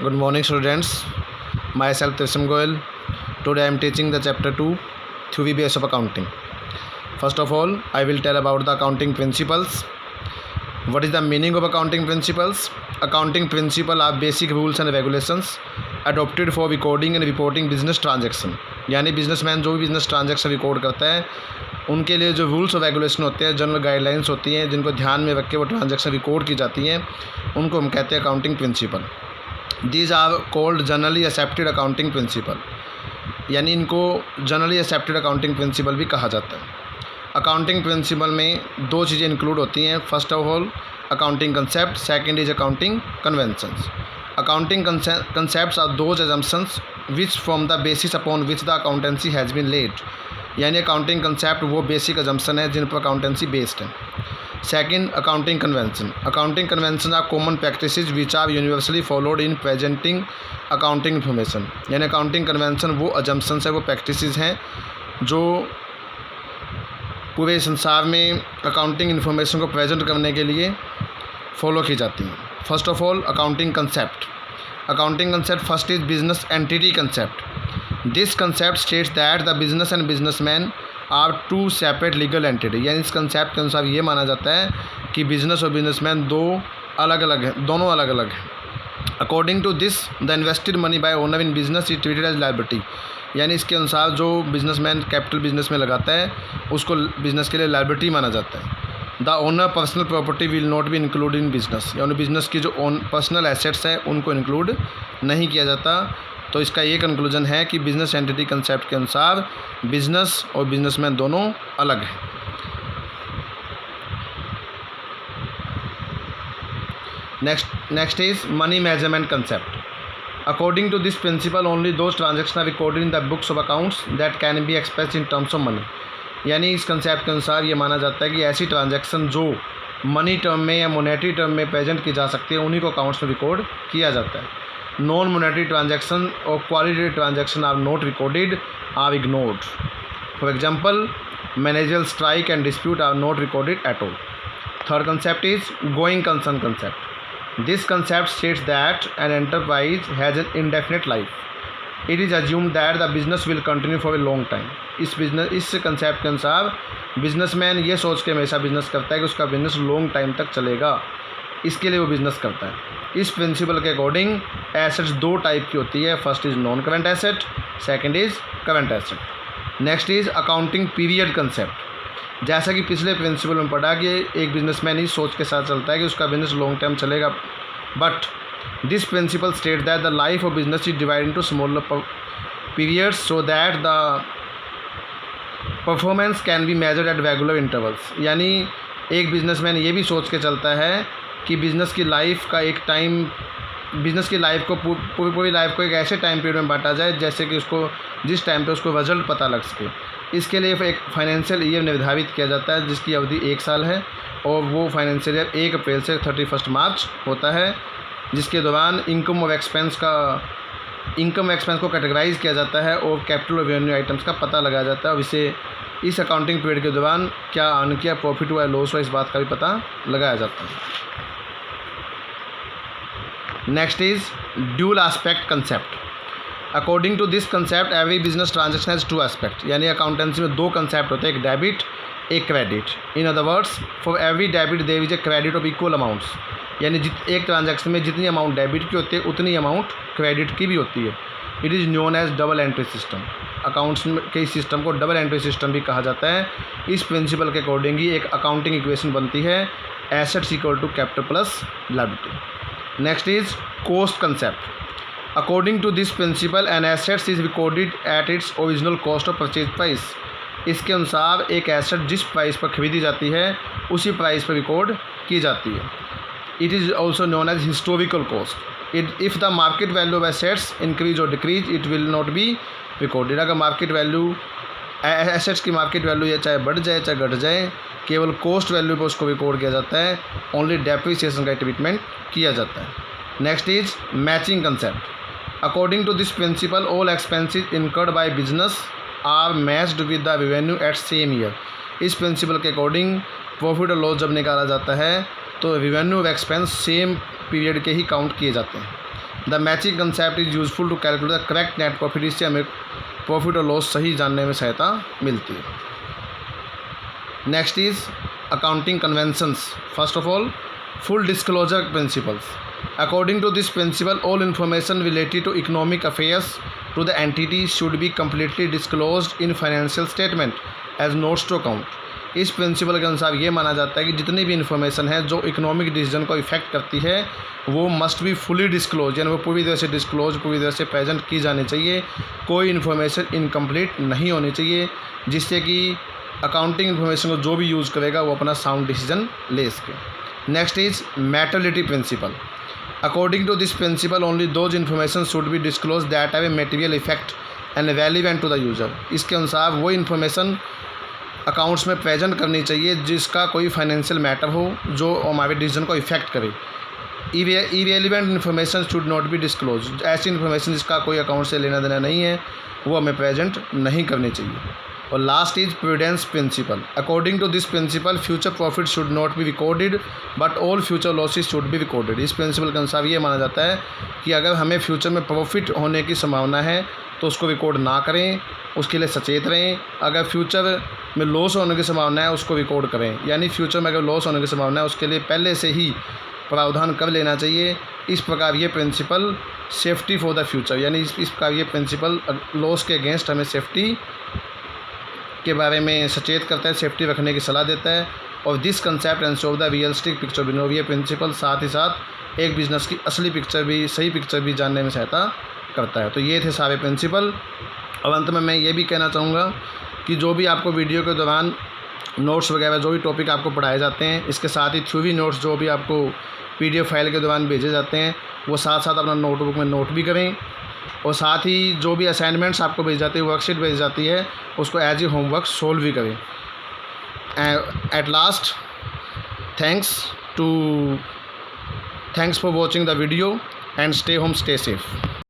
Good morning, students. Myself Trisam Goel. Today I am teaching the chapter 2, Theory Base of Accounting. First of all, I will tell about the accounting principles. What is the meaning of accounting principles? Accounting principles are basic rules and regulations adopted for recording and reporting business transaction. यानी businessman जो भी business transaction record करता है उनके लिए जो rules और regulation होते हैं, जनरल गाइडलाइंस होती हैं जिनको ध्यान में रख के वो ट्रांजेक्शन रिकॉर्ड की जाती हैं, उनको हम कहते हैं accounting principle. These are called generally accepted accounting principle, यानी इनको जनरली एक्सेप्टेड अकाउंटिंग प्रिंसिपल भी कहा जाता है. अकाउंटिंग प्रिंसिपल में दो चीज़ें इंक्लूड होती हैं. First of all accounting concept, second is accounting conventions. Accounting concepts are those assumptions which form the basis upon which the accountancy has been laid. यानी अकाउंटिंग कंसेप्ट वो बेसिक अजम्पशन है जिन पर अकाउंटेंसी बेस्ड है. Second accounting convention. Accounting convention are common practices which are universally followed in presenting accounting information. यानी accounting convention वो assumptions है, वो प्रैक्टिसेस हैं जो पूरे संसार में अकाउंटिंग इन्फॉर्मेशन को प्रेजेंट करने के लिए फॉलो की जाती हैं. First of all accounting concept. Accounting concept first is business entity concept. This concept states that the business and businessman are two separate legal entity. यानी इस कंसेप्ट के अनुसार ये माना जाता है कि बिजनेस और बिजनेसमैन दोनों अलग अलग हैं. According to this the invested money by owner in business is treated as liability. यानी इसके अनुसार जो बिजनेसमैन कैपिटल बिजनेस में लगाता है उसको बिजनेस के लिए लायबिलिटी माना जाता है. The owner personal property will not be include in business. यानी बिजनेस की जो पर्सनल एसेट्स है उनको इंक्लूड नहीं किया जाता. तो इसका ये कंक्लूजन है कि बिजनेस एंटिटी कंसेप्ट के अनुसार बिजनेस और बिजनेसमैन दोनों अलग हैं. Next is money measurement concept. According to this principle only those transaction are recorded in the books of accounts that can be expressed in terms of money. यानी इस concept के अनुसार ये माना जाता है कि ऐसी ट्रांजैक्शन जो मनी टर्म में या मोनेटरी टर्म में प्रेजेंट की जा सकती है उन्हीं को अकाउंट्स में रिकॉर्ड किया जाता है. नॉन मोनेटरी ट्रांजैक्शन और qualitative transaction are not recorded, or ignored. For example managerial strike and dispute are not recorded at all. Third concept is going concern concept. This concept states that an enterprise has an indefinite life. It is assumed that the business will continue for a long time. इस concept के अनुसार businessman ये सोच के हमेशा business करता है कि उसका बिजनेस लॉन्ग टाइम तक चलेगा, इसके लिए वो बिजनेस करता है. इस प्रिंसिपल के अकॉर्डिंग एसेट्स दो टाइप की होती है. First is non current asset, second is current asset. Next is accounting period concept. जैसा कि पिछले प्रिंसिपल में पढ़ा कि एक बिजनेसमैन इस सोच के साथ चलता है कि उसका बिजनेस लॉन्ग टाइम चलेगा, but this principle state that the life of business is divide into smaller periods so that the performance can be measured at regular intervals. यानी एक बिजनेसमैन ये भी सोच के चलता है कि बिज़नेस की लाइफ का एक टाइम, बिज़नेस की लाइफ को पूरी लाइफ को एक ऐसे टाइम पीरियड में बांटा जाए जैसे कि उसको जिस टाइम पे उसको रिजल्ट पता लग सके. इसके लिए एक फाइनेंशियल ईयर निर्धारित किया जाता है जिसकी अवधि 1 साल है और वो फाइनेंशियल ईयर 1 अप्रैल से 31 मार्च होता है, जिसके दौरान इनकम और एक्सपेंस को कैटेगराइज किया जाता है और कैपिटल और रेवेन्यू आइटम्स का पता लगाया जाता है. और इस अकाउंटिंग पीरियड के दौरान क्या अर्न किया, प्रॉफिट हुआ, लॉस हुआ, इस बात का भी पता लगाया जाता है. Next is dual aspect concept. According to this concept every business transaction has 2 aspect. यानी अकाउंटेंसी में 2 कंसेप्ट होते हैं, एक डेबिट एक credit. In other words for every debit there is a credit of equal amounts. यानी एक transaction में जितनी अमाउंट डेबिट की होती है उतनी अमाउंट क्रेडिट की भी होती है. It is known as double entry system. Accounts के इस सिस्टम को डबल एंट्री सिस्टम भी कहा जाता है. इस प्रिंसिपल के अकॉर्डिंग ही एक अकाउंटिंग इक्वेशन बनती है, assets equal to capital plus liability. Next is cost concept. According to this principle an assets is recorded at its original cost of purchase price. इसके अनुसार एक एसेट जिस प्राइस पर खरीदी जाती है उसी प्राइस पर रिकॉर्ड की जाती है. It is also known as historical cost. If the market value of assets increase और decrease it will not be recorded. अगर मार्केट वैल्यू एसेट्स की मार्केट वैल्यू या चाहे बढ़ जाए चाहे घट जाए, केवल कॉस्ट वैल्यू पर उसको रिकॉर्ड किया जाता है. ओनली डेप्रिसिएशन का ट्रीटमेंट किया जाता है. Next is matching concept. According to this principle all expenses incurred by business are matched with the revenue at same year. इस प्रिंसिपल के अकॉर्डिंग प्रॉफिट और लॉस जब निकाला जाता है तो रेवेन्यू और एक्सपेंस सेम पीरियड के ही काउंट किए जाते हैं. The matching concept is useful to calculate the correct net profit. इससे हमें प्रॉफिट और लॉस सही जानने में सहायता मिलती है। Next is accounting conventions. First of all, full disclosure principles. According to this principle, all information related to economic affairs to the entity should be completely disclosed in financial statement as notes to account. इस principle के अनुसार ये माना जाता है कि जितनी भी इन्फॉर्मेशन है जो इकोनॉमिक डिसीजन को इफेक्ट करती है वो मस्ट बी फुली डिस्क्लोज, यानी वो पूरी तरह से डिस्क्लोज, पूरी तरह से प्रेजेंट की जानी चाहिए। कोई इन्फॉर्मेशन इनकम्प्लीट नहीं होनी चाहिए, जिससे कि अकाउंटिंग इन्फॉर्मेशन को जो भी यूज़ करेगा वो अपना साउंड डिसीजन ले सके। Next is materiality principle. According to this principle, only those information should be disclosed that have a material effect and relevant to the user. इसके अनुसार वो इन्फॉर्मेशन अकाउंट्स में प्रेजेंट करनी चाहिए जिसका कोई फाइनेंशियल मैटर हो जो हमारे डिसीजन को इफेक्ट करे। Irrelevant information should not be disclose. ऐसी इन्फॉर्मेशन जिसका कोई अकाउंट से लेना देना नहीं है वो हमें प्रेजेंट नहीं करनी चाहिए। और last is prudence principle. According to this principle, future profit should not be recorded but all future losses should be recorded. इस प्रिंसिपल के अनुसार ये माना जाता है कि अगर हमें फ्यूचर में प्रॉफिट होने की संभावना है तो उसको रिकॉर्ड ना करें, उसके लिए सचेत रहें। अगर फ्यूचर में लॉस होने की संभावना है उसको रिकॉर्ड करें, यानी फ्यूचर में अगर लॉस होने की संभावना है उसके लिए पहले से ही प्रावधान कर लेना चाहिए। इस प्रकार ये principle safety for the future, यानी इस प्रकार ये प्रिंसिपल लॉस के अगेंस्ट हमें सेफ्टी के बारे में सचेत करता है, सेफ्टी रखने की सलाह देता है। और this concept ensure the realistic picture बिनो। ये प्रिंसिपल साथ ही साथ एक बिजनेस की असली पिक्चर भी, सही पिक्चर भी जानने में सहायता करता है। तो ये थे सारे प्रिंसिपल। और अंत में मैं ये भी कहना चाहूँगा कि जो भी आपको वीडियो के दौरान नोट्स वगैरह जो भी टॉपिक आपको पढ़ाए जाते हैं, इसके साथ ही थ्योरी नोट्स जो भी आपको PDF फाइल के दौरान भेजे जाते हैं वो साथ साथ अपना नोटबुक में नोट भी करें। और साथ ही जो भी असाइनमेंट्स आपको भेज जाती है, वर्कशीट भेज जाती है, उसको एज ए होमवर्क सोल्व भी करें। At last, thanks for watching the video and stay home, stay safe.